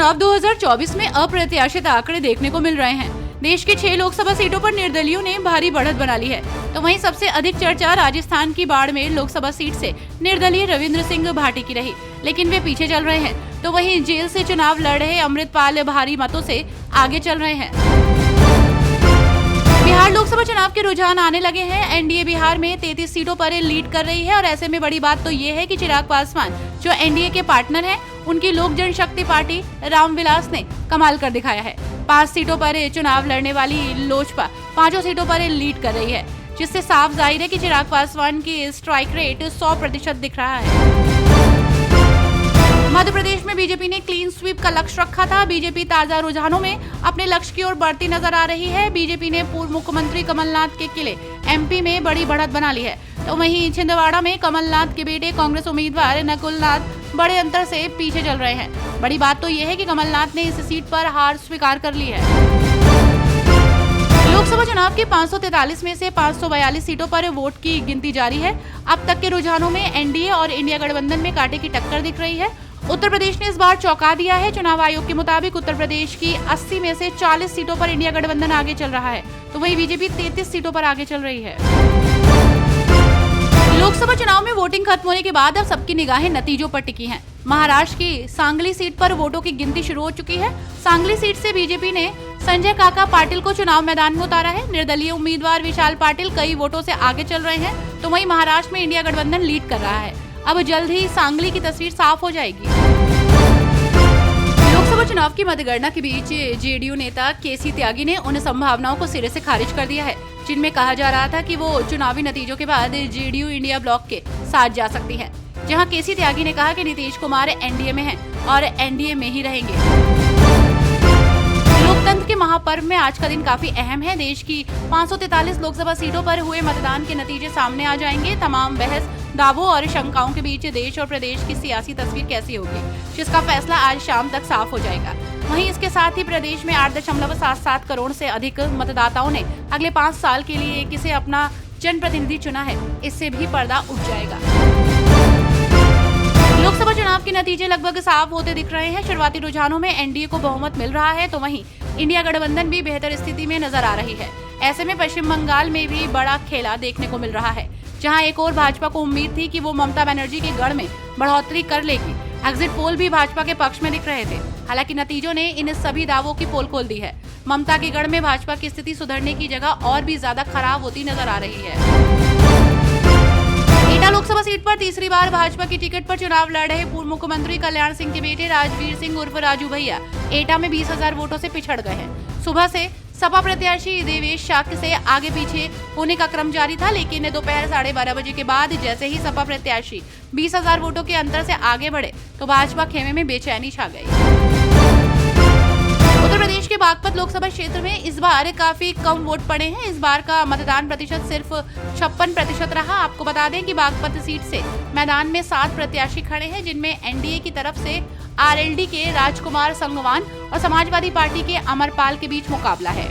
चुनाव 2024 में अप्रत्याशित आंकड़े देखने को मिल रहे हैं। देश की 6 लोकसभा सीटों पर निर्दलियों ने भारी बढ़त बना ली है। तो वहीं सबसे अधिक चर्चा राजस्थान की बाड़मेर लोकसभा सीट से निर्दलीय रविंद्र सिंह भाटी की रही, लेकिन वे पीछे चल रहे हैं। तो वहीं जेल से चुनाव लड़ रहे अमृतपाल भारी मतों से आगे चल रहे हैं। बिहार लोकसभा चुनाव के रुझान आने लगे हैं। एनडीए बिहार में 33 सीटों पर लीड कर रही है और ऐसे में बड़ी बात तो ये है कि चिराग पासवान जो एनडीए के पार्टनर हैं, उनकी लोक जनशक्ति पार्टी रामविलास ने कमाल कर दिखाया है। 5 सीटों पर चुनाव लड़ने वाली लोजपा 5 सीटों पर लीड कर रही है, जिससे साफ जाहिर है कि चिराग पासवान की स्ट्राइक रेट 100% दिख रहा है। मध्य प्रदेश में बीजेपी ने क्लीन स्वीप का लक्ष्य रखा था। बीजेपी ताजा रुझानों में अपने लक्ष्य की ओर बढ़ती नजर आ रही है। बीजेपी ने पूर्व मुख्यमंत्री कमलनाथ के किले एमपी में बड़ी बढ़त बना ली है। तो वहीं छिंदवाड़ा में कमलनाथ के बेटे कांग्रेस उम्मीदवार नकुलनाथ बड़े अंतर से पीछे चल रहे हैं। बड़ी बात तो यह है कि कमलनाथ ने इस सीट पर हार स्वीकार कर ली है। लोकसभा चुनाव की 543 में से 542 सीटों पर वोट की गिनती जारी है। अब तक के रुझानों में एनडीए और इंडिया गठबंधन में कांटे की टक्कर दिख रही है। उत्तर प्रदेश ने इस बार चौंका दिया है। चुनाव आयोग के मुताबिक उत्तर प्रदेश की 80 में से 40 सीटों पर इंडिया गठबंधन आगे चल रहा है, तो वहीं बीजेपी 33 सीटों पर आगे चल रही है। लोकसभा चुनाव में वोटिंग खत्म होने के बाद अब सबकी निगाहें नतीजों पर टिकी हैं। महाराष्ट्र की सांगली सीट पर वोटों की गिनती शुरू हो चुकी है। सांगली सीट से बीजेपी ने संजय काका पाटिल को चुनाव मैदान में उतारा है। निर्दलीय उम्मीदवार विशाल पाटिल कई वोटों से आगे चल रहे हैं, तो वहीं महाराष्ट्र में इंडिया गठबंधन लीड कर रहा है। अब जल्द ही सांगली की तस्वीर साफ हो जाएगी। लोकसभा चुनाव की मतगणना के बीच जेडीयू नेता केसी त्यागी ने उन संभावनाओं को सिरे से खारिज कर दिया है जिनमें कहा जा रहा था कि वो चुनावी नतीजों के बाद जेडीयू इंडिया ब्लॉक के साथ जा सकती है। जहां केसी त्यागी ने कहा कि नीतीश कुमार एनडीए में हैं और एनडीए में ही रहेंगे। लोकतंत्र के महापर्व में आज का दिन काफी अहम है। देश की 543 लोकसभा सीटों पर हुए मतदान के नतीजे सामने आ जाएंगे। तमाम बहस, दावों और शंकाओं के बीच देश और प्रदेश की सियासी तस्वीर कैसी होगी, जिसका फैसला आज शाम तक साफ हो जाएगा। वहीं इसके साथ ही प्रदेश में 8.77 करोड़ से अधिक मतदाताओं ने अगले 5 साल के लिए किसे अपना जनप्रतिनिधि चुना है, इससे भी पर्दा उठ जाएगा। लोकसभा चुनाव के नतीजे लगभग साफ होते दिख रहे हैं। शुरुआती रुझानों में एनडीए को बहुमत मिल रहा है, तो वहीं इंडिया गठबंधन भी बेहतर स्थिति में नजर आ रही है। ऐसे में पश्चिम बंगाल में भी बड़ा खेला देखने को मिल रहा है, जहां एक और भाजपा को उम्मीद थी कि वो ममता बनर्जी के गढ़ में बढ़ोतरी कर लेगी। एग्जिट पोल भी भाजपा के पक्ष में दिख रहे थे। हालांकि नतीजों ने इन सभी दावों की पोल खोल दी है। ममता के गढ़ में भाजपा की स्थिति सुधरने की जगह और भी ज्यादा खराब होती नजर आ रही है। एटा लोकसभा सीट पर तीसरी बार भाजपा की टिकट पर चुनाव लड़ रहे पूर्व मुख्यमंत्री कल्याण सिंह के बेटे राजवीर सिंह उर्फ राजू भैया एटा में 20,000 वोटों से पिछड़ गए हैं। सुबह से सपा प्रत्याशी देवेश शाक्य से आगे पीछे होने का क्रम जारी था, लेकिन दोपहर 12:30 बजे के बाद जैसे ही सपा प्रत्याशी 20,000 वोटों के अंतर से आगे बढ़े, तो भाजपा खेमे में बेचैनी छा गई। उत्तर प्रदेश के बागपत लोकसभा क्षेत्र में इस बार काफी कम वोट पड़े हैं। इस बार का मतदान प्रतिशत सिर्फ 56% रहा। आपको बता दें कि बागपत सीट से मैदान में 7 प्रत्याशी खड़े हैं, जिनमें एनडीए की तरफ से आरएलडी के राजकुमार संगवान और समाजवादी पार्टी के अमरपाल के बीच मुकाबला है।